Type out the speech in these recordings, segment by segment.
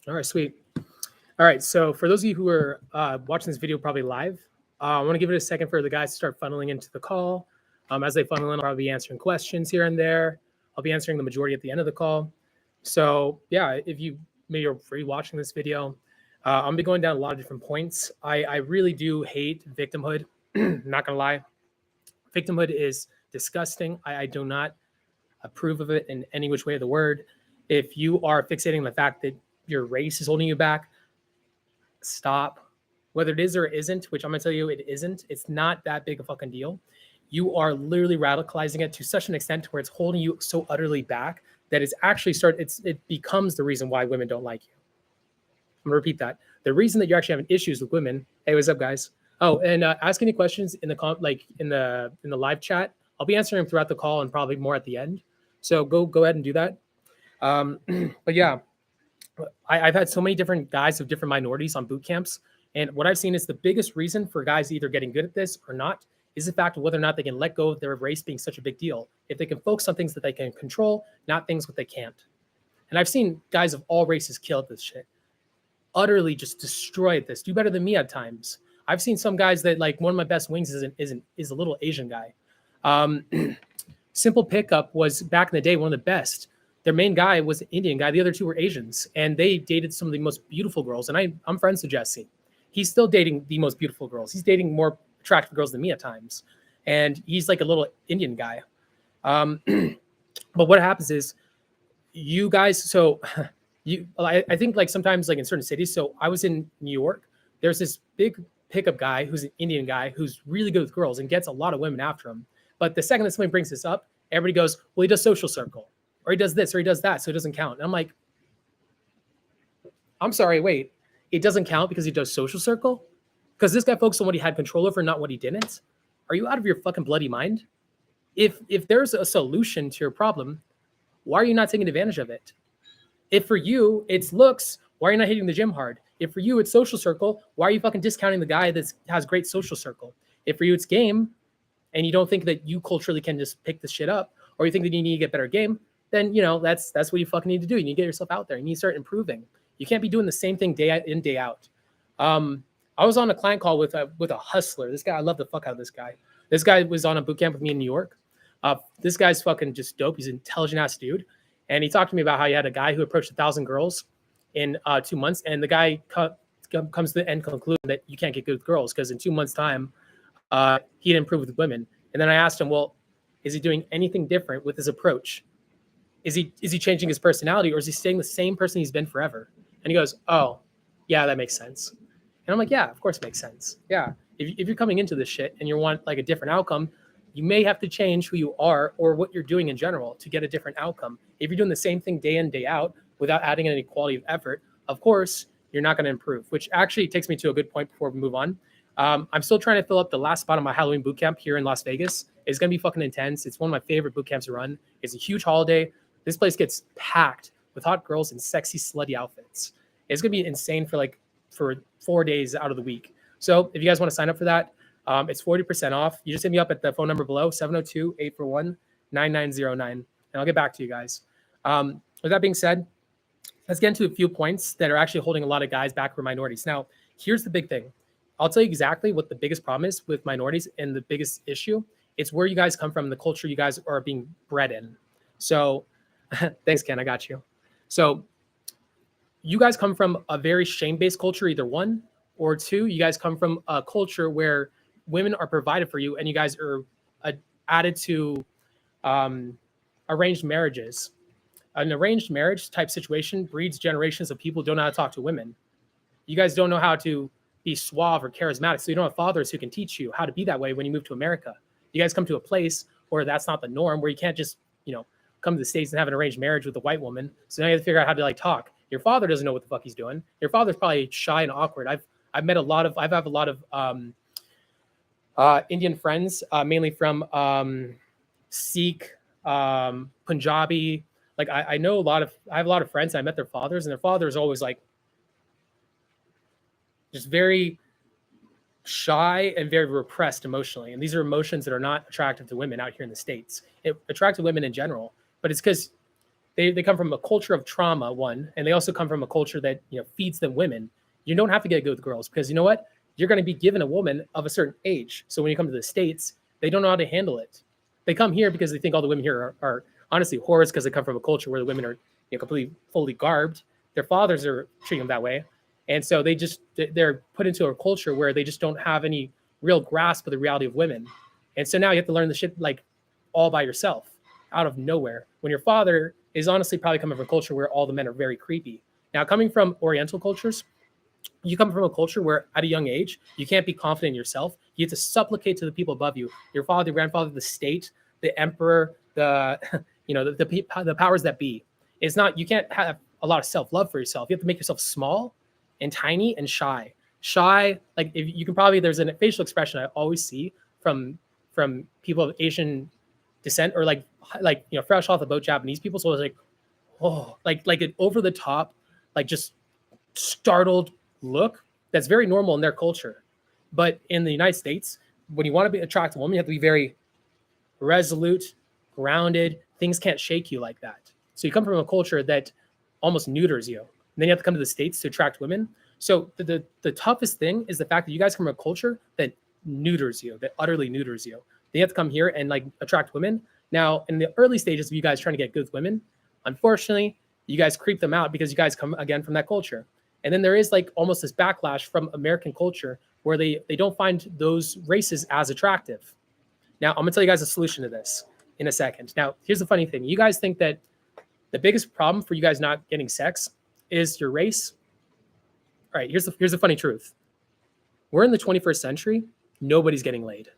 All right, sweet. All right, so for those of you who are watching this video probably live, I want to give it a second for the guys to start funneling into the call. As they funnel in, I'll probably be answering questions here and there. I'll be answering the majority at the end of the call. So yeah, if you maybe are free watching this video, I'm gonna be going down a lot of different points. I really do hate victimhood. Not gonna lie, victimhood is disgusting. I do not approve of it in any which way of the word. If you are fixating on the fact that your race is holding you back, stop. Whether it is or isn't, which I'm gonna tell you it isn't, it's not that big a fucking deal. You are literally radicalizing it to such an extent where it's holding you so utterly back that it's actually it becomes the reason why women don't like you. I'm gonna repeat that. The reason that you're actually having issues with women. Hey, what's up, guys? Oh, and ask any questions in the live chat. I'll be answering them throughout the call and probably more at the end. So go ahead and do that. But yeah, I've had so many different guys of different minorities on boot camps, and what I've seen is the biggest reason for guys either getting good at this or not is the fact of whether or not they can let go of their race being such a big deal. If they can focus on things that they can control, not things that they can't. And I've seen guys of all races kill at this shit, utterly just destroy at this, do better than me at times. I've seen some guys that like one of my best wings is a little Asian guy. Um, Simple Pickup was back in the day one of the best. Their main guy was an Indian guy. The other two were Asians, and they dated some of the most beautiful girls. And I'm friends with Jesse. He's still dating the most beautiful girls. He's dating more attractive girls than me at times, and he's like a little Indian guy. Um, but what happens is, you guys. So, I think like sometimes like in certain cities. So I was in New York. There's this big pickup guy who's an Indian guy who's really good with girls and gets a lot of women after him. But the second that somebody brings this up, everybody goes, "Well, he does social circle, or he does this, or he does that, so it doesn't count." And I'm like, I'm sorry, wait, it doesn't count because he does social circle? Because this guy focused on what he had control over, not what he didn't? Are you out of your fucking bloody mind? If there's a solution to your problem, why are you not taking advantage of it? If for you it's looks, why are you not hitting the gym hard? If for you it's social circle, why are you fucking discounting the guy that has great social circle? If for you it's game, and you don't think that you culturally can just pick this shit up, or you think that you need to get better game, then that's what you fucking need to do. You need to get yourself out there. You need to start improving. You can't be doing the same thing day in, day out. I was on a client call with a hustler. This guy, I love the fuck out of this guy. This guy was on a boot camp with me in New York. This guy's fucking just dope. He's an intelligent ass dude. And he talked to me about how he had a guy who approached 1,000 girls in 2 months. And the guy comes to the end conclusion that you can't get good with girls because in 2 months' time, he didn't improve with women. And then I asked him, well, is he doing anything different with his approach? Is he changing his personality, or is he staying the same person he's been forever? And he goes, oh, yeah, that makes sense. And I'm like, yeah, of course it makes sense. Yeah. If you're coming into this shit and you want like a different outcome, you may have to change who you are or what you're doing in general to get a different outcome. If you're doing the same thing day in, day out without adding any quality of effort, of course, you're not going to improve, which actually takes me to a good point before we move on. I'm still trying to fill up the last spot on my Halloween boot camp here in Las Vegas. It's going to be fucking intense. It's one of my favorite boot camps to run. It's a huge holiday. This place gets packed with hot girls in sexy, slutty outfits. It's going to be insane for 4 days out of the week. So if you guys want to sign up for that, it's 40% off. You just hit me up at the phone number below, 702-841-9909, and I'll get back to you guys. With that being said, let's get into a few points that are actually holding a lot of guys back for minorities. Now, here's the big thing. I'll tell you exactly what the biggest problem is with minorities and the biggest issue. It's where you guys come from, the culture you guys are being bred in. So thanks, Ken. I got you. So you guys come from a very shame-based culture, either one, or two, you guys come from a culture where women are provided for you and you guys are added to arranged marriages. An arranged marriage type situation breeds generations of people who don't know how to talk to women. You guys don't know how to be suave or charismatic, so you don't have fathers who can teach you how to be that way when you move to America. You guys come to a place where that's not the norm, where you can't just, come to the States and have an arranged marriage with a white woman. So now you have to figure out how to like talk. Your father doesn't know what the fuck he's doing. Your father's probably shy and awkward. I have a lot of Indian friends, mainly from Sikh, Punjabi. Like I have a lot of friends. I met their fathers, and their father is always like just very shy and very repressed emotionally. And these are emotions that are not attractive to women out here in the States. It attractive women in general, but it's because they come from a culture of trauma, one, and they also come from a culture that feeds them women. You don't have to get good with girls because you know what? You're going to be given a woman of a certain age. So when you come to the States, they don't know how to handle it. They come here because they think all the women here are honestly whores because they come from a culture where the women are completely fully garbed. Their fathers are treating them that way. And so they're put into a culture where they just don't have any real grasp of the reality of women. And so now you have to learn the shit like all by yourself out of nowhere. When your father is honestly probably coming from a culture where all the men are very creepy. Now, coming from Oriental cultures, you come from a culture where at a young age, you can't be confident in yourself. You have to supplicate to the people above you, your father, your grandfather, the state, the emperor, the the powers that be. It's not, you can't have a lot of self-love for yourself. You have to make yourself small and tiny and shy. Shy, like if you can probably, there's a facial expression I always see from people of Asian descent or like fresh off the boat Japanese people. So it's like, oh, like an over the top, like just startled look that's very normal in their culture. But in the United States, when you want to be attract a woman, you have to be very resolute, grounded. Things can't shake you like that. So you come from a culture that almost neuters you. And then you have to come to the States to attract women. So the toughest thing is the fact that you guys come from a culture that neuters you, that utterly neuters you. Then you have to come here and like attract women. Now, in the early stages of you guys trying to get good with women, unfortunately, you guys creep them out because you guys come again from that culture. And then there is like almost this backlash from American culture where they don't find those races as attractive. Now, I'm gonna tell you guys a solution to this in a second. Now, here's the funny thing. You guys think that the biggest problem for you guys not getting sex is your race. All right, here's the funny truth. We're in the 21st century. Nobody's getting laid.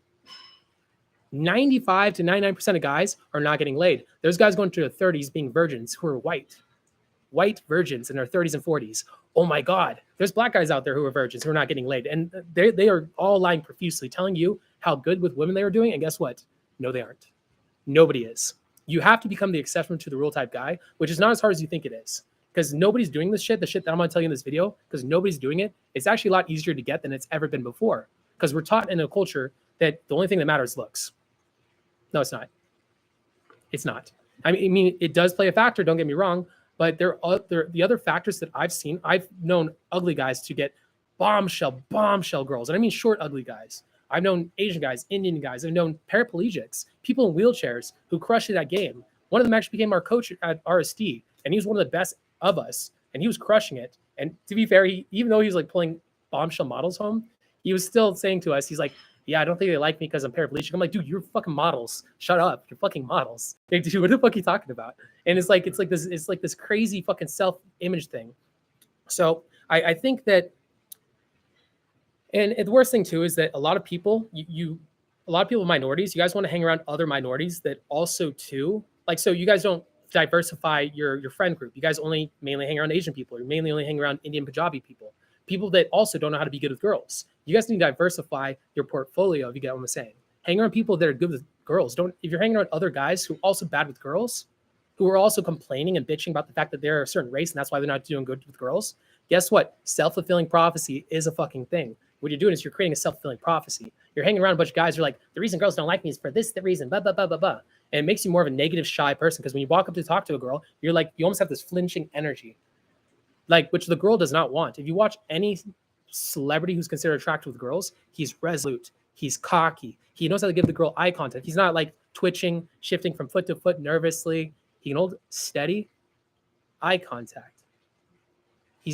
95 to 99% of guys are not getting laid. There's guys going to their 30s being virgins who are white virgins in their 30s and 40s. Oh my God, there's black guys out there who are virgins who are not getting laid. And they are all lying profusely, telling you how good with women they are doing. And guess what? No, they aren't. Nobody is. You have to become the exception to the rule type guy, which is not as hard as you think it is. Because nobody's doing this shit, the shit that I'm going to tell you in this video, because nobody's doing it. It's actually a lot easier to get than it's ever been before. Because we're taught in a culture that the only thing that matters is looks. No, it's not. It's not. I mean, it does play a factor, don't get me wrong, but the other factors that I've seen, I've known ugly guys to get bombshell girls. And I mean short, ugly guys. I've known Asian guys, Indian guys. I've known paraplegics, people in wheelchairs who crushed it at game. One of them actually became our coach at RSD, and he was one of the best of us, and he was crushing it. And to be fair, even though he was like pulling bombshell models home, he was still saying to us, he's like, yeah, I don't think they like me because I'm paraplegic. I'm like, dude, you're fucking models. Shut up. You're fucking models. Like, dude, what the fuck are you talking about? And it's like this crazy fucking self-image thing. So I think that, and the worst thing too is that a lot of people, minorities, you guys want to hang around other minorities that also too, like, so you guys don't diversify your friend group. You guys only mainly hang around Asian people. You mainly only hang around Indian Punjabi people that also don't know how to be good with girls. You guys need to diversify your portfolio, if you get what I'm saying. Hang around people that are good with girls. If you're hanging around other guys who are also bad with girls, who are also complaining and bitching about the fact that they're a certain race and that's why they're not doing good with girls, guess what? Self-fulfilling prophecy is a fucking thing. What you're doing is you're creating a self-fulfilling prophecy. You're hanging around a bunch of guys who are like, the reason girls don't like me is for this, the reason, blah, blah, blah, blah, blah. And it makes you more of a negative, shy person because when you walk up to talk to a girl, you're like, you almost have this flinching energy, like, which the girl does not want. If you watch any celebrity who's considered attractive with girls, he's resolute, he's cocky, he knows how to give the girl eye contact. He's not like twitching, shifting from foot to foot nervously. He can hold steady eye contact. He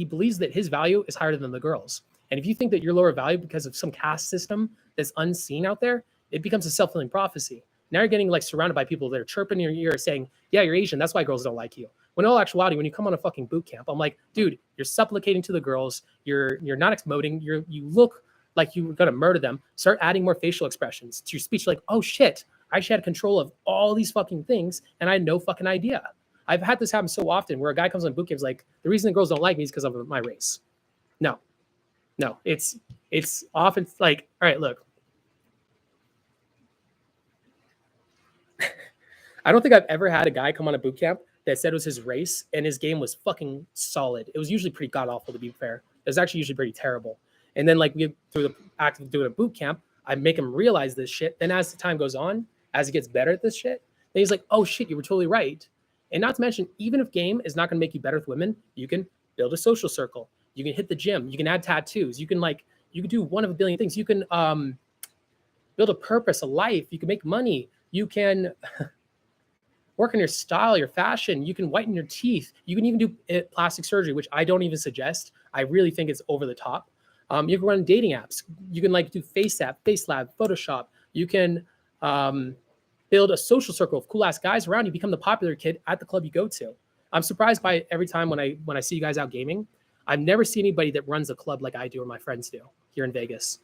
believes that his value is higher than the girl's. And if you think that you're lower value because of some caste system that's unseen out there, it becomes a self-fulfilling prophecy. Now you're getting like surrounded by people that are chirping in your ear saying, yeah, you're Asian, that's why girls don't like you. When in all actuality, when you come on a fucking boot camp, I'm like, dude, you're supplicating to the girls. You're not emoting. You look like you're gonna murder them. Start adding more facial expressions to your speech. Like, oh shit, I actually had control of all these fucking things, and I had no fucking idea. I've had this happen so often where a guy comes on boot camp is like, the reason the girls don't like me is because of my race. No, it's often like, all right, look. I don't think I've ever had a guy come on a boot camp that said it was his race and his game was fucking solid. It was usually pretty god awful, to be fair. It was actually usually pretty terrible. And then like through the act of doing a boot camp, I make him realize this shit. Then as the time goes on, as he gets better at this shit, then he's like, oh shit, you were totally right. And not to mention, even if game is not going to make you better with women, you can build a social circle. You can hit the gym. You can add tattoos. You can do one of a billion things. You can build a purpose, a life. You can make money. You can work on your style, your fashion. You can whiten your teeth. You can even do plastic surgery, which I don't even suggest. I really think it's over the top. You can run dating apps. You can do FaceLab, Photoshop. You can build a social circle of cool ass guys around you. Become the popular kid at the club you go to. I'm surprised by every time when I see you guys out gaming. I've never seen anybody that runs a club like I do or my friends do here in Vegas.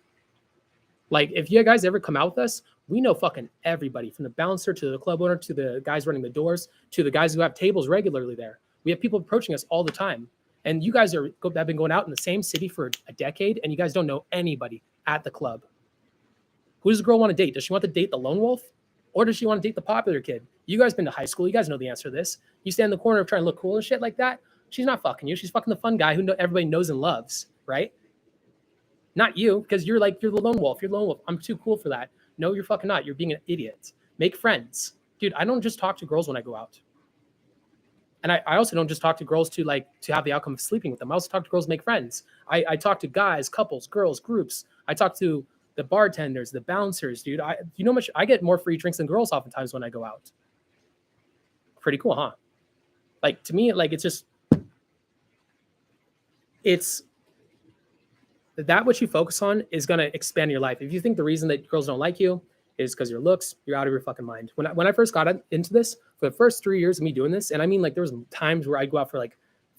Like, if you guys ever come out with us, we know fucking everybody, from the bouncer to the club owner to the guys running the doors to the guys who have tables regularly there. We have people approaching us all the have been going out in the same city for a decade, and you guys don't know anybody at the club. Who does the girl want to date? Does she want to date the lone wolf, or does she want to date the popular kid? You guys been to high school. You guys know the answer to this. You stand in the corner trying to look cool and shit like that. She's not fucking you. She's fucking the fun guy who everybody knows and loves, right? Not you, because you're the lone wolf. You're the lone wolf. I'm too cool for that. No, you're fucking not. You're being an idiot. Make friends. Dude, I don't just talk to girls when I go out. And I also don't just talk to girls to have the outcome of sleeping with them. I also talk to girls to make friends. I talk to guys, couples, girls, groups. I talk to the bartenders, the bouncers, dude. You know much I get more free drinks than girls oftentimes when I go out. Pretty cool, huh? To me, it's that what you focus on is going to expand your life. If you think the reason that girls don't like you is because your looks, you're out of your fucking mind. When I first got into this, for the first 3 years of me doing this, and I mean, there was times where I'd go out for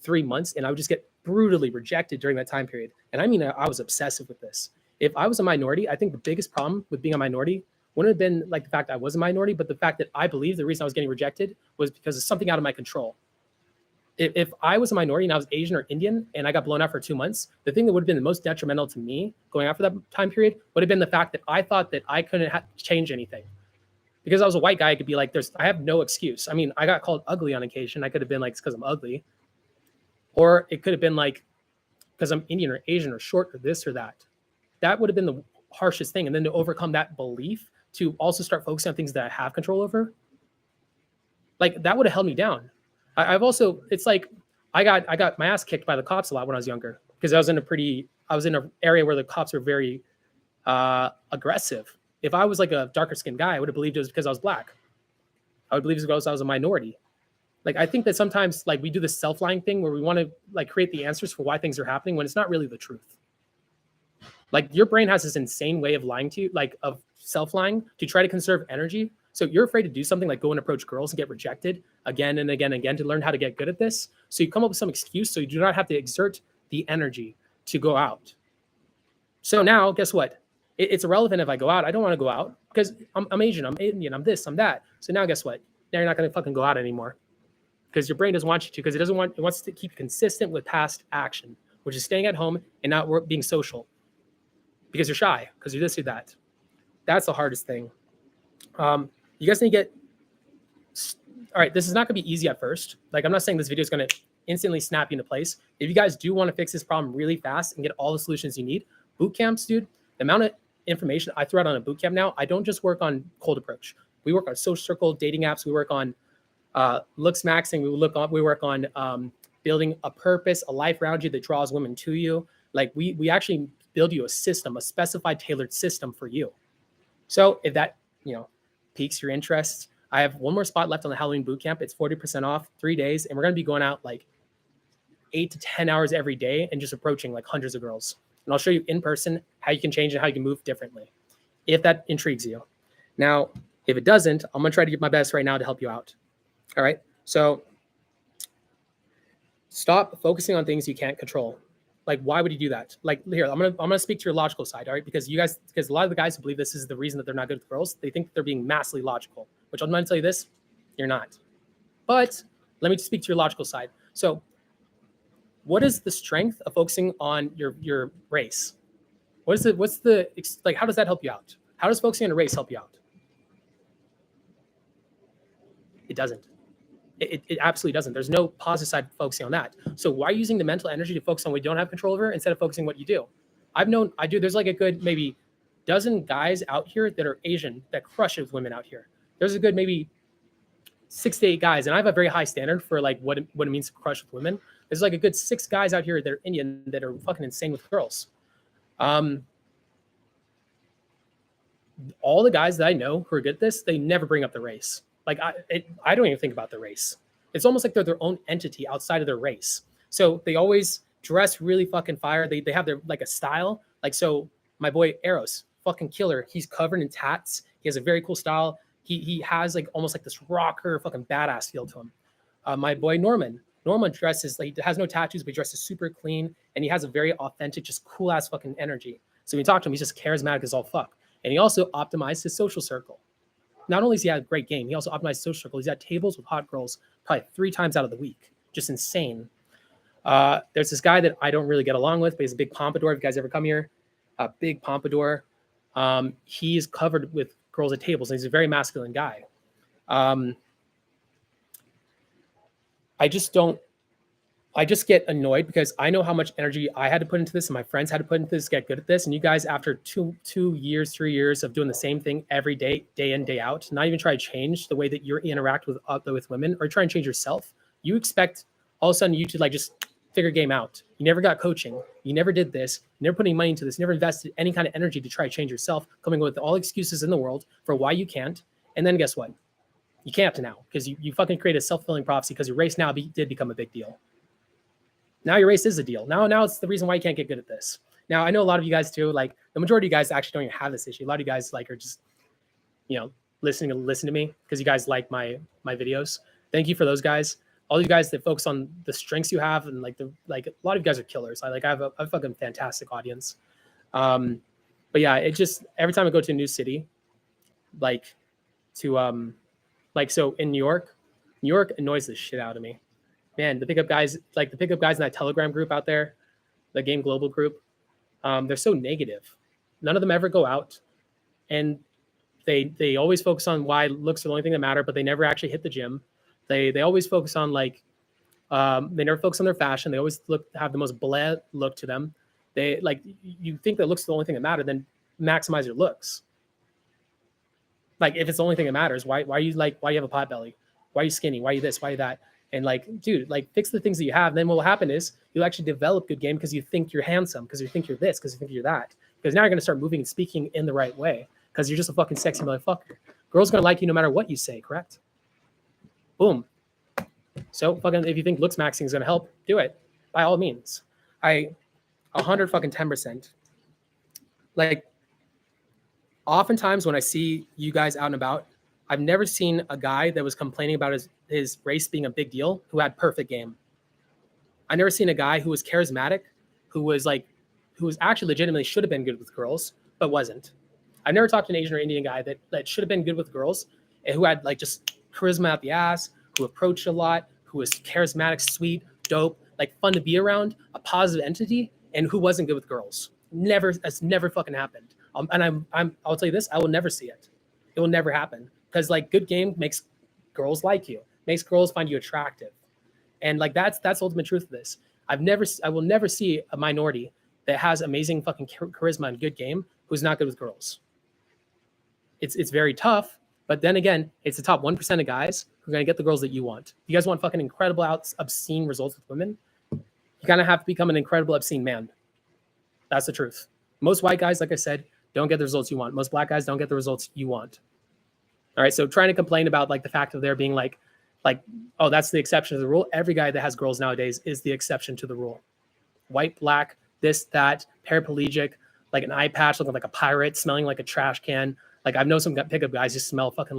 3 months and I would just get brutally rejected during that time period. And I mean, I was obsessive with this. If I was a minority, I think the biggest problem with being a minority wouldn't have been the fact I was a minority, but the fact that I believe the reason I was getting rejected was because of something out of my control. If I was a minority and I was Asian or Indian and I got blown out for 2 months, the thing that would have been the most detrimental to me going out for that time period would have been the fact that I thought that I couldn't change anything. Because I was a white guy, I could be I have no excuse. I mean, I got called ugly on occasion. I could have been it's because I'm ugly. Or it could have been because I'm Indian or Asian or short or this or that. That would have been the harshest thing. And then to overcome that belief, to also start focusing on things that I have control over, that would have held me down. I've also, I got my ass kicked by the cops a lot when I was younger because I was in an area where the cops were very aggressive. If I was a darker skinned guy, I would have believed it was because I was black. I would believe it was because I was a minority. I think that sometimes we do this self-lying thing where we want to create the answers for why things are happening when it's not really the truth. Your brain has this insane way of lying to you, of self-lying to try to conserve energy. So you're afraid to do something like go and approach girls and get rejected again and again and again to learn how to get good at this. So you come up with some excuse so you do not have to exert the energy to go out. So now, guess what? It's irrelevant if I go out. I don't want to go out because I'm Asian, I'm Indian, I'm this, I'm that. So now guess what? Now you're not going to fucking go out anymore because your brain doesn't want you to, because it wants to keep consistent with past action, which is staying at home and not being social because you're shy, because you're this or that. That's the hardest thing. You guys need to get, all right, this is not going to be easy at first. I'm not saying this video is going to instantly snap you into place. If you guys do want to fix this problem really fast and get all the solutions you need, boot camps, dude, the amount of information I throw out on a boot camp now, I don't just work on cold approach. We work on social circle, dating apps. We work on looks maxing. We work on building a purpose, a life around you that draws women to you. We actually build you a system, a specified, tailored system for you. So if that, piques your interest, I have one more spot left on the Halloween boot camp. It's 40% off, 3 days, and we're going to be going out 8 to 10 hours every day and just approaching hundreds of girls. And I'll show you in person how you can change and how you can move differently, if that intrigues you. Now, if it doesn't, I'm going to try to give my best right now to help you out. All right. So stop focusing on things you can't control. Why would you do that? Here, I'm gonna speak to your logical side, all right? Because a lot of the guys who believe this is the reason that they're not good with girls, they think that they're being massively logical, which I'm gonna tell you this, you're not. But let me just speak to your logical side. So what is the strength of focusing on your race? How does that help you out? How does focusing on a race help you out? It doesn't. It absolutely doesn't. There's no positive side focusing on that. So why using the mental energy to focus on what you don't have control over instead of focusing on what you do? There's a good maybe dozen guys out here that are Asian that crush it with women out here. There's a good maybe 6 to 8 guys, and I have a very high standard for like what it means to crush with women. There's like a good 6 guys out here that are Indian that are fucking insane with girls. All the guys that I know who are good at this, they never bring up the race. Like I don't even think about the race. It's almost like they're their own entity outside of their race. So they always dress really fucking fire. They have their like a style. Like so, my boy Eros, fucking killer. He's covered in tats. He has a very cool style. He has like almost like this rocker fucking badass feel to him. My boy Norman. Norman dresses like he has no tattoos, but he dresses super clean, and he has a very authentic, just cool ass fucking energy. So when you talk to him, he's just charismatic as all fuck. And he also optimized his social circle. Not only does he have a great game, he also optimized social circle. He's at tables with hot girls probably 3 times out of the week. Just insane. There's this guy that I don't really get along with, but he's a big pompadour. If you guys ever come here, a big pompadour. He's covered with girls at tables, and he's a very masculine guy. I just get annoyed because I know how much energy I had to put into this and my friends had to put into this to get good at this. And you guys, after 2 years, 3 years of doing the same thing every day, day in, day out, not even try to change the way that you interact with women or try and change yourself. You expect all of a sudden you to like just figure game out. You never got coaching. You never did this. You never put any money into this. You never invested any kind of energy to try to change yourself, coming with all excuses in the world for why you can't. And then guess what? You can't now because you fucking created a self-fulfilling prophecy because your race now did become a big deal. Now your race is a deal. Now it's the reason why you can't get good at this. Now I know a lot of you guys too. Like the majority of you guys actually don't even have this issue. A lot of you guys like are just, listen to me because you guys like my videos. Thank you for those guys. All you guys that focus on the strengths you have and a lot of you guys are killers. I have a fucking fantastic audience. But yeah, it just every time I go to a new city, so in New York annoys the shit out of me. Man, the pickup guys in that Telegram group out there, the Game Global group, they're so negative. None of them ever go out, and they always focus on why looks are the only thing that matter, but they never actually hit the gym. They always focus on they never focus on their fashion. They always have the most bleh look to them. They you think that looks are the only thing that matter, then maximize your looks. Like if it's the only thing that matters, why you have a pot belly? Why are you skinny? Why are you this? Why are you that? And dude, fix the things that you have. Then what will happen is you'll actually develop good game because you think you're handsome, because you think you're this, because you think you're that. Because now you're gonna start moving and speaking in the right way because you're just a fucking sexy motherfucker. Girls gonna like you no matter what you say, correct? Boom. So fucking if you think looks maxing is gonna help, do it by all means. 110%. Oftentimes when I see you guys out and about, I've never seen a guy that was complaining about his race being a big deal who had perfect game. I never seen a guy who was charismatic, who was actually legitimately should have been good with girls, but wasn't. I've never talked to an Asian or Indian guy that should have been good with girls and who had just charisma out the ass, who approached a lot, who was charismatic, sweet, dope, fun to be around, a positive entity, and who wasn't good with girls. That's never fucking happened. And I'll tell you this, I will never see it. It will never happen. Because good game makes girls like you, makes girls find you attractive, and that's the ultimate truth of this. I will never see a minority that has amazing fucking charisma and good game who's not good with girls. It's very tough, but then again, it's the top 1% of guys who are gonna get the girls that you want. If you guys want fucking incredible obscene results with women, you kind of have to become an incredible obscene man. That's the truth. Most white guys, like I said, don't get the results you want. Most black guys don't get the results you want. All right, so trying to complain about the fact of there being oh, that's the exception to the rule. Every guy that has girls nowadays is the exception to the rule. White, black, this, that, paraplegic, an eye patch, looking like a pirate, smelling like a trash can. I've known some pickup guys just smell fucking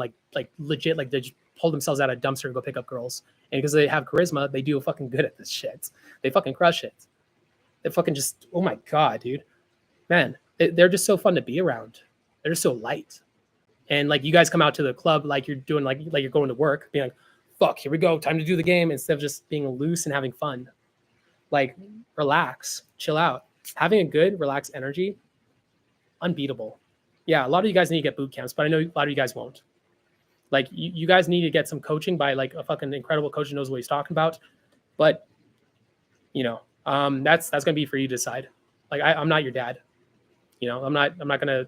legit, they just pull themselves out of a dumpster and go pick up girls. And because they have charisma, they do fucking good at this shit. They fucking crush it. They fucking just, oh my God, dude. Man, they're just so fun to be around. They're just so light. And you guys come out to the club you're doing you're going to work, being fuck, here we go, time to do the game, instead of just being loose and having fun. Relax, chill out. Having a good, relaxed energy, unbeatable. Yeah, a lot of you guys need to get boot camps, but I know a lot of you guys won't. You guys need to get some coaching by a fucking incredible coach who knows what he's talking about. But that's gonna be for you to decide. I'm not your dad. I'm gonna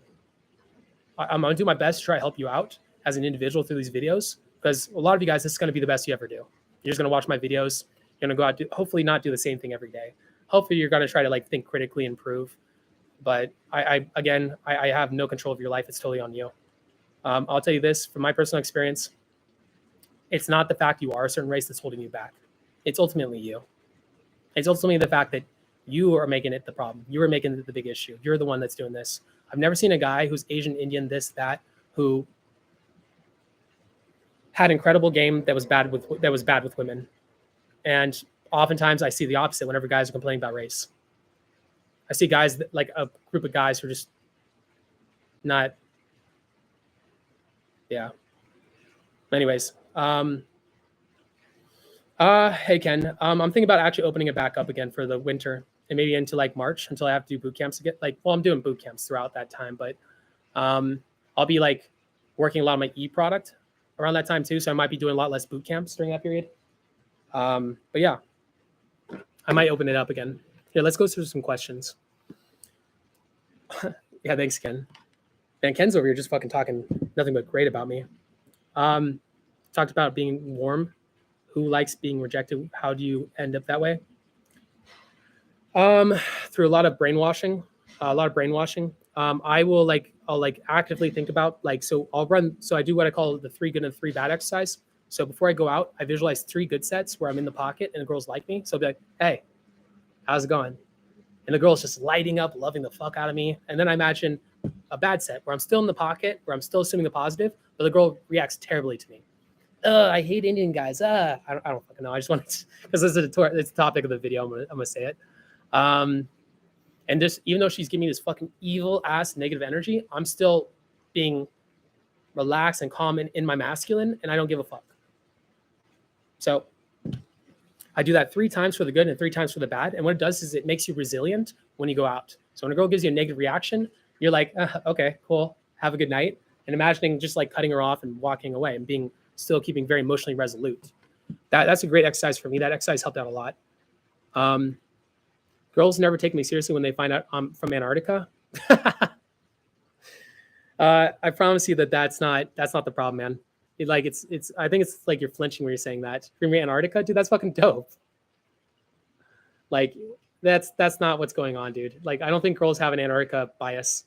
do my best to try to help you out as an individual through these videos because a lot of you guys, this is going to be the best you ever do. You're just going to watch my videos. You're going to go out, hopefully not do the same thing every day. Hopefully you're going to try to like think critically, improve. But I have no control of your life. It's totally on you. I'll tell you this from my personal experience. It's not the fact you are a certain race that's holding you back. It's ultimately you. It's ultimately the fact that you are making it the problem. You are making it the big issue. You're the one that's doing this. I've never seen a guy who's Asian, Indian, this, that, who had incredible game that was bad with women. And oftentimes I see the opposite whenever guys are complaining about race. I see guys that, like a group of guys who are just not, yeah. Anyways, hey Ken, I'm thinking about actually opening it back up again for the winter and maybe into like March until I have to do boot camps again. Like, well, I'm doing boot camps throughout that time, but I'll be like working a lot on my e-product around that time too. So I might be doing a lot less boot camps during that period. But yeah, I might open it up again. Here, let's go through some questions. Yeah, thanks, Ken. Man, Ken's over here just fucking talking nothing but great about me. Talked about being warm. Who likes being rejected? How do you end up that way? Through a lot of brainwashing. I'll actively think about so I do what I call the 3 good and 3 bad exercise. So before I go out, I visualize 3 good sets where I'm in the pocket and the girls like me. So I'll be like, hey, how's it going? And the girl's just lighting up, loving the fuck out of me. And then I imagine a bad set where I'm still in the pocket, where I'm still assuming the positive, but the girl reacts terribly to me. I hate Indian guys. I don't fucking know. I just want to, because it's the topic of the video. I'm gonna say it. And just even though she's giving me this fucking evil ass negative energy, I'm still being relaxed and calm in my masculine, and I don't give a fuck. So I do that 3 times for the good and 3 times for the bad. And what it does is it makes you resilient when you go out. So when a girl gives you a negative reaction, you're like, okay, cool. Have a good night. And imagining just like cutting her off and walking away and still keeping very emotionally resolute. That's a great exercise for me. That exercise helped out a lot. Girls never take me seriously when they find out I'm from Antarctica. I promise you that's not the problem, man. I think it's like you're flinching when you're saying that. From Antarctica, dude, that's fucking dope. Like that's not what's going on, dude. Like I don't think girls have an Antarctica bias.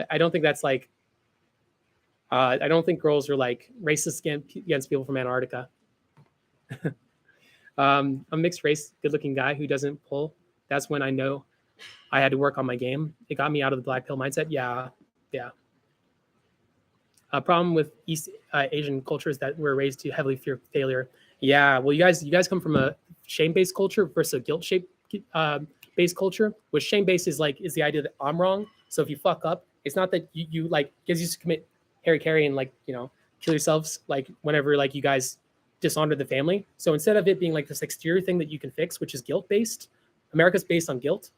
I don't think that's like. I don't think girls are like racist against people from Antarctica. I'm a mixed race, good-looking guy who doesn't pull. That's when I know I had to work on my game. It got me out of the black pill mindset. Yeah. A problem with East Asian culture is that we're raised to heavily fear failure. Yeah, well, you guys come from a shame-based culture versus a guilt-based culture. Which shame-based is the idea that I'm wrong. So if you fuck up, it's not that you like gives you to commit Harry and kill yourselves whenever you guys dishonor the family. So instead of it being like this exterior thing that you can fix, which is guilt-based, America's based on guilt,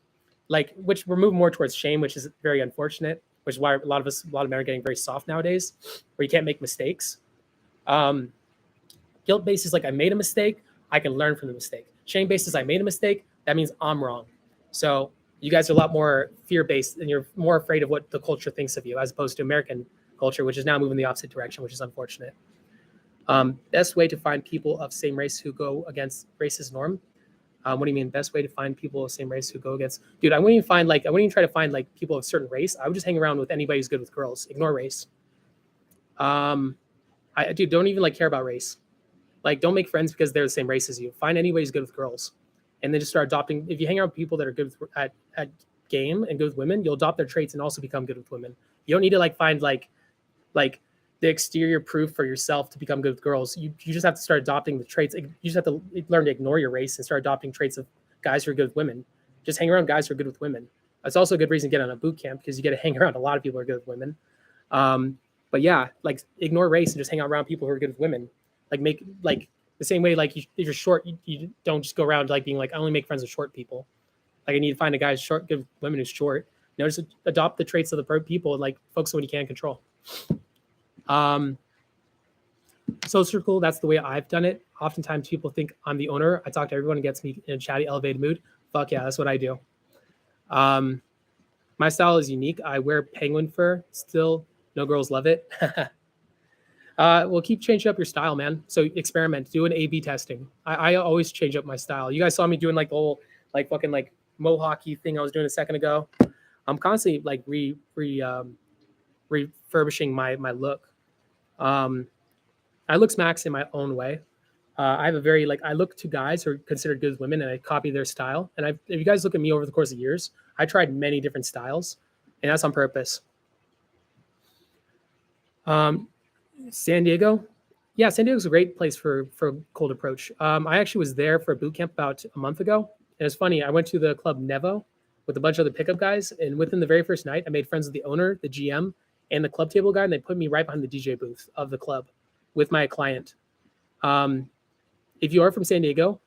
which we're moving more towards shame, which is very unfortunate. Which is why a lot of men are getting very soft nowadays, where you can't make mistakes. Guilt-based is like I made a mistake, I can learn from the mistake. Shame-based is I made a mistake, that means I'm wrong. So you guys are a lot more fear-based, and you're more afraid of what the culture thinks of you, as opposed to American culture, which is now moving the opposite direction, which is unfortunate. Best way to find people of same race who go against racist norm. What do you mean? Best way to find people of the same race who go against? Dude, I wouldn't even try to find people of a certain race. I would just hang around with anybody who's good with girls. Ignore race. Don't even care about race. Don't make friends because they're the same race as you. Find anybody who's good with girls, and then just start adopting. If you hang around with people that are good at game and good with women, you'll adopt their traits and also become good with women. You don't need to find the exterior proof for yourself to become good with girls. You just have to start adopting the traits. You just have to learn to ignore your race and start adopting traits of guys who are good with women. Just hang around guys who are good with women. That's also a good reason to get on a boot camp, because you get to hang around a lot of people who are good with women. But yeah, ignore race and just hang out around people who are good with women. Make the same way if you're short, you don't just go around being I only make friends with short people. I need to find a guy who's short, good with women who's short. Just adopt the traits of the people and focus on what you can control. Social circle, that's the way I've done it. Oftentimes people think I'm the owner. I talk to everyone and gets me in a chatty, elevated mood. Fuck yeah, that's what I do. My style is unique. I wear penguin fur. Still, no girls love it. Well, keep changing up your style, man. So experiment, do an A/B testing. I always change up my style. You guys saw me doing like the whole like fucking like mohawky thing I was doing a second ago. I'm constantly like refurbishing my look. Um, I look smacks in my own way. I have a very like I look to guys who are considered good women, and I copy their style. And if you guys look at me over the course of years, I tried many different styles, and that's on purpose. Um, San Diego, yeah, San Diego's a great place for cold approach. I actually was there for a boot camp about a month ago, and it's funny. I went to the club Nevo with a bunch of other pickup guys, and within the very first night, I made friends with the owner, the GM, and the club table guy, and they put me right behind the DJ booth of the club with my client. Um, if you are from San Diego,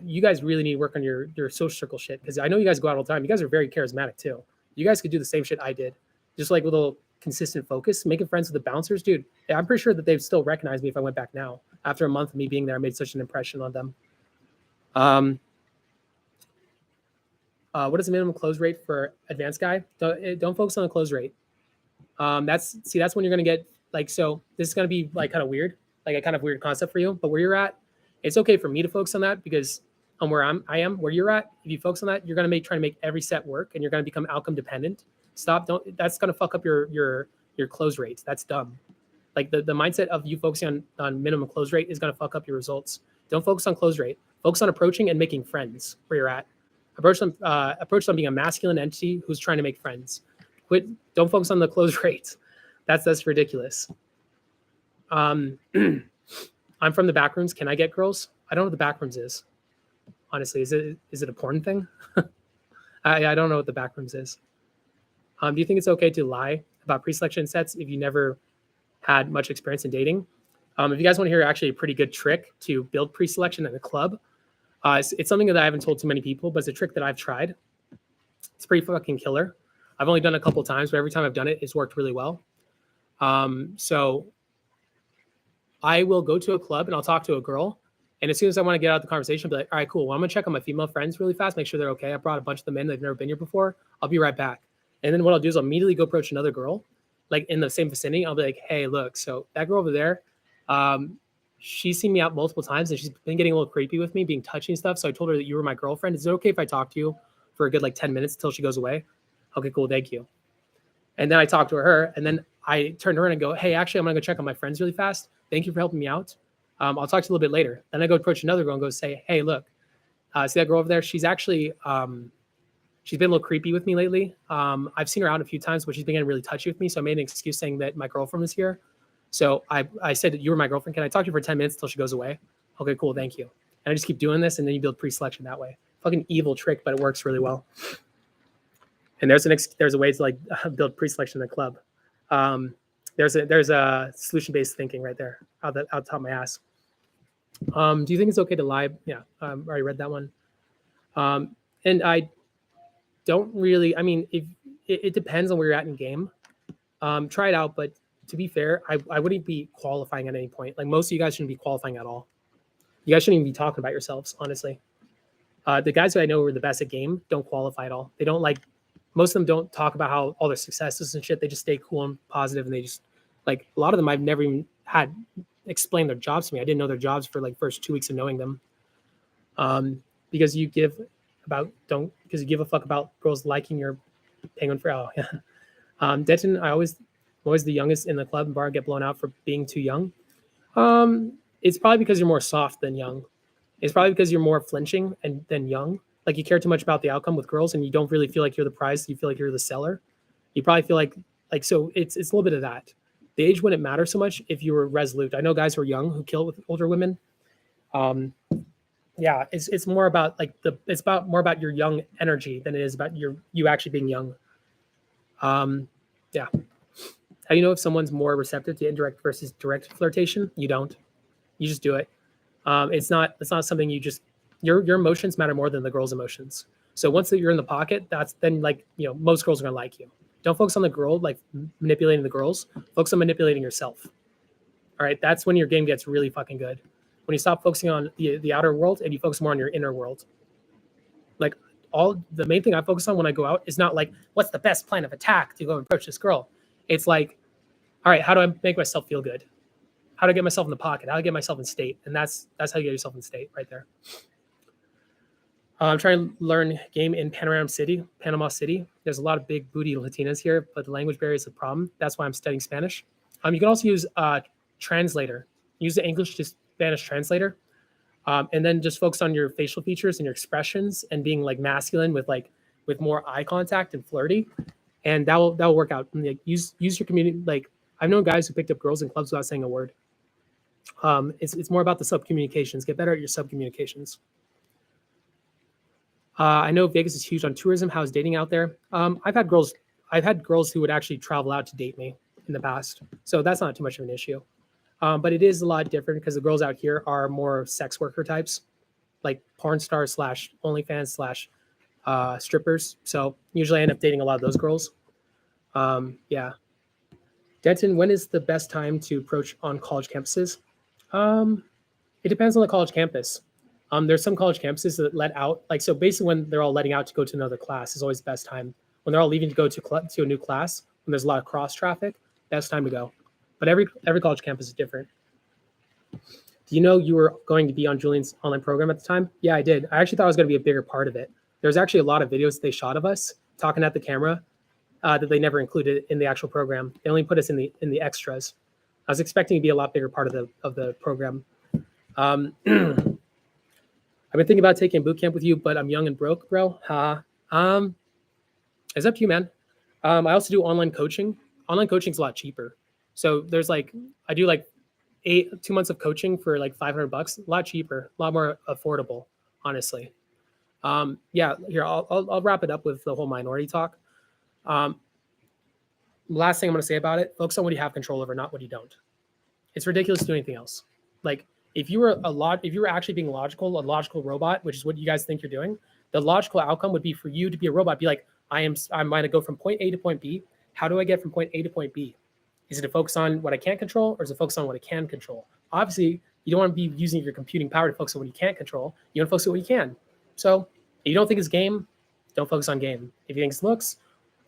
you guys really need to work on your social circle shit because I know you guys go out all the time. You guys are very charismatic too. You guys could do the same shit I did, just like with a little consistent focus, making friends with the bouncers, dude. I'm pretty sure that they'd still recognize me if I went back now. After a month of me being there, I made such an impression on them. What is the minimum close rate for advanced guy? Don't focus on the close rate. That's when you're gonna get like, so this is gonna be like kind of weird, like a kind of weird concept for you. But where you're at, it's okay for me to focus on that because on where I am, where you're at, if you focus on that, you're gonna try to make every set work, and you're gonna become outcome dependent. That's gonna fuck up your close rates. That's dumb. Like the mindset of you focusing on minimum close rate is gonna fuck up your results. Don't focus on close rate. Focus on approaching and making friends where you're at. Approach them being a masculine entity who's trying to make friends. Don't focus on the close rates. That's ridiculous. I'm from the backrooms. Can I get girls? I don't know what the backrooms is. Honestly, is it a porn thing? I don't know what the backrooms is. Do you think it's okay to lie about pre-selection sets if you never had much experience in dating? If you guys want to hear actually a pretty good trick to build pre-selection in a club, it's something that I haven't told too many people, but it's a trick that I've tried. It's pretty fucking killer. I've only done it a couple of times, but every time I've done it, it's worked really well. So I will go to a club and I'll talk to a girl. And as soon as I want to get out of the conversation, I'll be like, all right, cool. Well, I'm going to check on my female friends really fast, make sure they're okay. I brought a bunch of them in. They've never been here before. I'll be right back. And then what I'll do is I'll immediately go approach another girl, like in the same vicinity. I'll be like, hey, look, so that girl over there, she's seen me out multiple times and she's been getting a little creepy with me, being touchy and stuff. So I told her that you were my girlfriend. Is it okay if I talk to you for a good like 10 minutes until she goes away? Okay, cool. Thank you. And then I talk to her and then I turn to her and go, hey, actually, I'm going to go check on my friends really fast. Thank you for helping me out. I'll talk to you a little bit later. Then I go approach another girl and go say, hey, look, see that girl over there? She's actually, she's been a little creepy with me lately. I've seen her out a few times, but she's been getting really touchy with me. So I made an excuse saying that my girlfriend was here. So I said that you were my girlfriend. Can I talk to you for 10 minutes until she goes away? Okay, cool. Thank you. And I just keep doing this. And then you build pre-selection that way. Fucking evil trick, but it works really well. And there's a way to like build pre-selection in the club. There's a solution-based thinking right there out the top of my ass. Do you think it's okay to lie? Yeah, I already read that one. And I don't really, I mean, if it depends on where you're at in game. Try it out, but to be fair, I wouldn't be qualifying at any point. Like most of you guys shouldn't be qualifying at all. You guys shouldn't even be talking about yourselves, honestly. The guys who I know who are the best at game don't qualify at all. They don't like, most of them don't talk about how all their successes and shit. They just stay cool and positive, and they just like a lot of them I've never even had explain their jobs to me. I didn't know their jobs for like first 2 weeks of knowing them. Because you give a fuck about girls liking your penguin for Denton, I'm always the youngest in the club and bar, get blown out for being too young. It's probably because you're more soft than young. It's probably because you're more flinching than young. Like you care too much about the outcome with girls and you don't really feel like you're the prize. You feel like you're the seller. You probably feel like so it's a little bit of that. The age wouldn't matter so much if you were resolute. I know guys who are young who kill with older women. Yeah, it's more about more about your young energy than it is about you actually being young. Yeah. How do you know if someone's more receptive to indirect versus direct flirtation? You don't. You just do it. It's not something you just your emotions matter more than the girl's emotions. So once you're in the pocket, that's then most girls are gonna like you. Don't focus on the girl like manipulating the girls. Focus on manipulating yourself. All right, that's when your game gets really fucking good. When you stop focusing on the outer world and you focus more on your inner world. Like the main thing I focus on when I go out is not like what's the best plan of attack to go approach this girl. It's like, all right, how do I make myself feel good? how to get myself in the pocket, how to get myself in state, and that's how you get yourself in state right there. I'm trying to learn game in Panama City. There's a lot of big booty Latinas here, but the language barrier is a problem. That's why I'm studying Spanish. You can also use translator. Use the English to Spanish translator, and then just focus on your facial features and your expressions and being like masculine with more eye contact and flirty, and that will work out. And, like, use your community. Like, I've known guys who picked up girls in clubs without saying a word. It's more about the sub communications. Get better at your sub communications. I know Vegas is huge on tourism. How's dating out there? I've had girls who would actually travel out to date me in the past, so that's not too much of an issue. But it is a lot different because the girls out here are more sex worker types, like porn stars / OnlyFans / strippers. So usually I end up dating a lot of those girls. Yeah. Denton, when is the best time to approach on college campuses? It depends on the college campus. There's some college campuses that let out, like, so basically when they're all letting out to go to another class is always the best time. When they're all leaving to go to a new class, when there's a lot of cross traffic, best time to go. But every college campus is different. Do you know you were going to be on Julian's online program at the time? Yeah, I did. I actually thought I was going to be a bigger part of it. There's actually a lot of videos that they shot of us talking at the camera that they never included in the actual program. They only put us in the extras. I was expecting to be a lot bigger part of the program. I've been thinking about taking boot camp with you, but I'm young and broke, bro. It's up to you, man. I also do online coaching. Online coaching is a lot cheaper. So there's I do 2 months of coaching for like $500, a lot cheaper, a lot more affordable, honestly. Yeah, here I'll wrap it up with the whole minority talk. Last thing I'm going to say about it: focus on what you have control over, not what you don't. It's ridiculous to do anything else. Like, if you were actually being a logical robot, which is what you guys think you're doing, the logical outcome would be for you to be a robot. Be like, I'm going to go from point A to point B. How do I get from point A to point B? Is it to focus on what I can't control, or is it focus on what I can control? Obviously, you don't want to be using your computing power to focus on what you can't control. You want to focus on what you can. So if you don't think it's game, don't focus on game. If you think it's looks,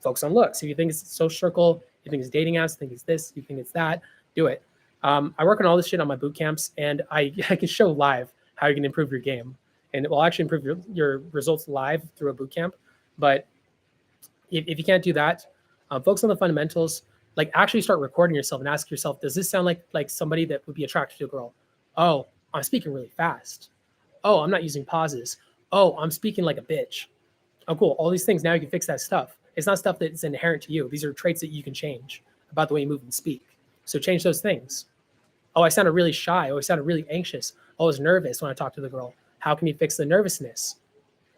focus on looks. If you think it's social circle, you think it's dating apps, you think it's this, you think it's that, do it. I work on all this shit on my boot camps, and I can show live how you can improve your game, and it will actually improve your results live through a boot camp. But if you can't do that, focus on the fundamentals. Like, actually start recording yourself and ask yourself, does this sound like somebody that would be attracted to a girl? Oh, I'm speaking really fast. Oh, I'm not using pauses. Oh, I'm speaking like a bitch. Oh, cool. All these things, now you can fix that stuff. It's not stuff that's inherent to you. These are traits that you can change about the way you move and speak. So change those things. Oh, I sounded really shy. Oh, I sounded really anxious. Oh, I was nervous when I talked to the girl. How can you fix the nervousness?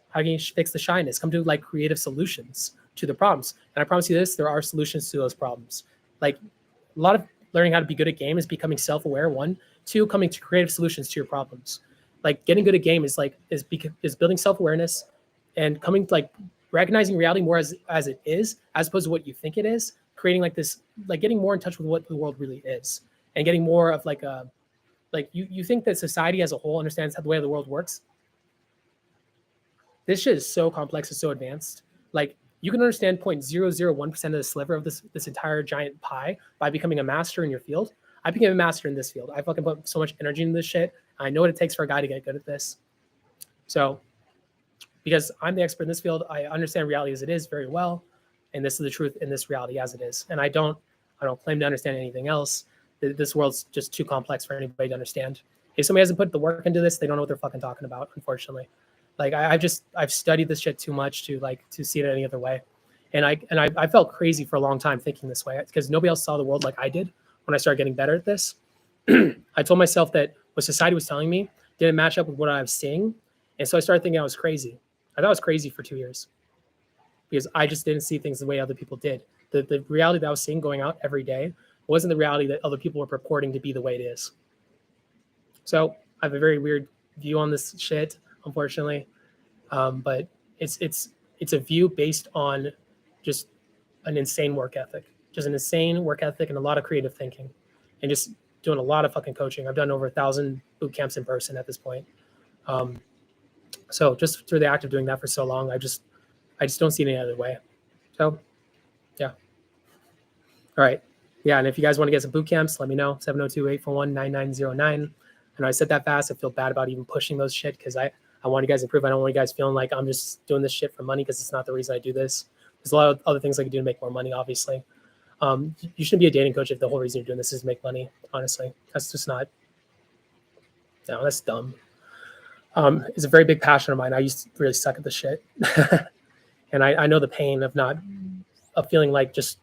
How can you fix the shyness? Come to creative solutions to the problems. And I promise you this, there are solutions to those problems. Like, a lot of learning how to be good at game is becoming self-aware, 1. 2, coming to creative solutions to your problems. Like, getting good at game is building self-awareness and coming recognizing reality more as it is, as opposed to what you think it is, creating getting more in touch with what the world really is, and getting more of you think that society as a whole understands how the way the world works. This shit is so complex and so advanced. Like, you can understand 0.001% of the sliver of this entire giant pie by becoming a master in your field. I became a master in this field. I fucking put so much energy into this shit. I know what it takes for a guy to get good at this. So, because I'm the expert in this field, I understand reality as it is very well, and this is the truth in this reality as it is. And I don't claim to understand anything else. This world's just too complex for anybody to understand. If somebody hasn't put the work into this, they don't know what they're fucking talking about, unfortunately. Like, I've studied this shit too much to see it any other way. And I felt crazy for a long time thinking this way, because nobody else saw the world like I did when I started getting better at this. I told myself that what society was telling me didn't match up with what I was seeing. And so I started thinking I was crazy. I thought I was crazy for 2 years because I just didn't see things the way other people did. The reality that I was seeing going out every day wasn't the reality that other people were purporting to be the way it is. So I have a very weird view on this shit, unfortunately. But it's a view based on just an insane work ethic, and a lot of creative thinking, and just doing a lot of fucking coaching. I've done over 1,000 boot camps in person at this point. So just through the act of doing that for so long, I just don't see any other way. So, yeah. All right. Yeah, and if you guys want to get some boot camps, let me know. 702-841-9909. I know I said that fast. I feel bad about even pushing those shit because I want you guys to improve. I don't want you guys feeling like I'm just doing this shit for money because it's not the reason I do this. There's a lot of other things I can do to make more money, obviously. You shouldn't be a dating coach if the whole reason you're doing this is to make money, honestly. That's just not, no, that's dumb. It's a very big passion of mine. I used to really suck at this shit. And I know the pain of feeling like just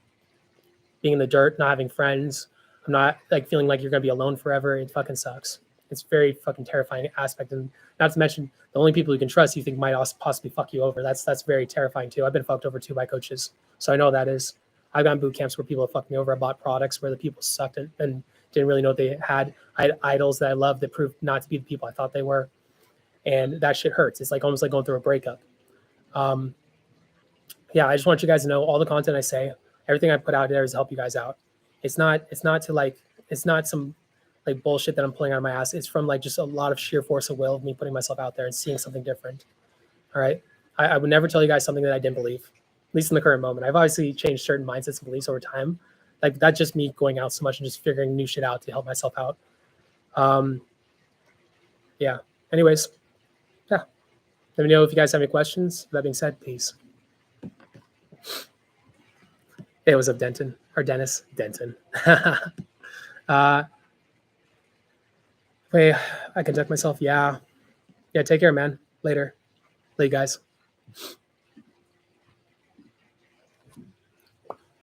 being in the dirt, not having friends. I'm not like feeling like you're going to be alone forever. It fucking sucks. It's very fucking terrifying aspect. And not to mention the only people you can trust you think might also possibly fuck you over. That's very terrifying too. I've been fucked over too by coaches. So I know that is. I've gone boot camps where people have fucked me over. I bought products where the people sucked and didn't really know what they had. I had idols that I loved that proved not to be the people I thought they were. And that shit hurts. It's like almost like going through a breakup. Yeah, I just want you guys to know all the content I say, everything I put out there is to help you guys out. It's not some like bullshit that I'm pulling out of my ass. It's from like just a lot of sheer force of will of me putting myself out there and seeing something different. All right. I would never tell you guys something that I didn't believe, at least in the current moment. I've obviously changed certain mindsets and beliefs over time. Like that's just me going out so much and just figuring new shit out to help myself out. Yeah. Anyways, yeah. Let me know if you guys have any questions. That being said, peace. Hey, what's up, Denton? Or Dennis? Denton. Wait, I conduct myself. Yeah. Yeah, take care, man. Later. Later, guys.